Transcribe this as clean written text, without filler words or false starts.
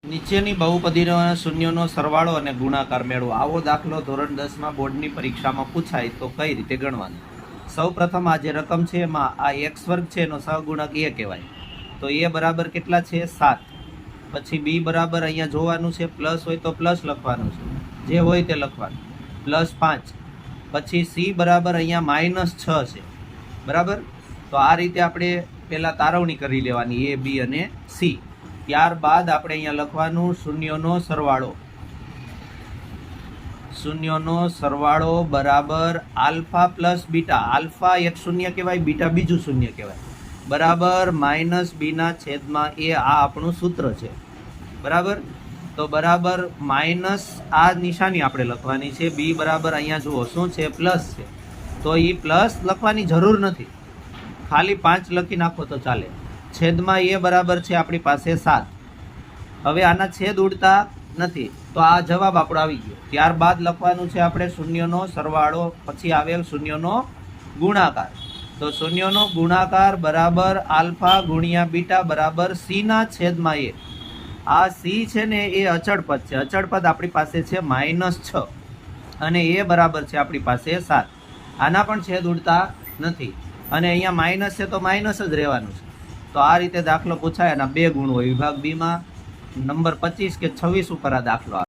નીચેની બહુપદીના શૂન્યોનો સરવાળો અને ગુણાકાર મેળવો. આવો દાખલો ધોરણ 10માં બોર્ડની પરીક્ષામાં પૂછાય તો કઈ રીતે ગણવાનો? સૌ પ્રથમ આ જે રકમ છે એમાં આ x વર્ગ છે એનો સહગુણક a કહેવાય. તો a બરાબર કેટલા છે? 7. પછી b બરાબર અહીંયા જોવાનું છે, પ્લસ હોય તો પ્લસ લખવાનું છે, જે હોય તે લખવાનું, +5. પછી c બરાબર અહીંયા -6 છે, બરાબર. તો આ રીતે આપણે પહેલાં તારવણી કરી લેવાની a, b અને c. ત્યારબાદ આપણે અહીંયા લખવાનું શૂન્યોનો સરવાળો. શૂન્યોનો સરવાળો બરાબર આલ્ફા પ્લસ બીટા. આલ્ફા એક શૂન્ય કહેવાય, બીટા બીજું શૂન્ય કહેવાય, બરાબર -b/a. આ આપણું સૂત્ર છે, બરાબર. તો બરાબર માઇનસ આ નિશાની આપણે લખવાની છે. b બરાબર અહીંયા જુઓ શું છે? પ્લસ છે. તો એ પ્લસ લખવાની જરૂર નથી, ખાલી 5 લખી નાખો તો ચાલે. છેદમાં a બરાબર છે આપણી પાસે 7. હવે આના છેદ ઉડતા નથી, તો આ જવાબ આપણો આવી ગયો. ત્યારબાદ લખવાનું છે આપણે શૂન્યનો સરવાળો, પછી આવેલ શૂન્યનો ગુણાકાર. તો શૂન્યનો ગુણાકાર બરાબર આલ્ફા ગુણ્યા બીટા બરાબર c/a. આ c છે ને એ અચળ પદ છે. અચળ પદ આપણી પાસે છે -6 અને a બરાબર છે આપણી પાસે 7. આના પણ છેદ ઉડતા નથી અને અહીંયા માઇનસ છે તો માઇનસ જ રહેવાનું છે. તો આ રીતે દાખલો પૂછાય. એના 2 ગુણ હોય. વિભાગ બીમાં નંબર 25 કે 26 ઉપર આ દાખલો આવે.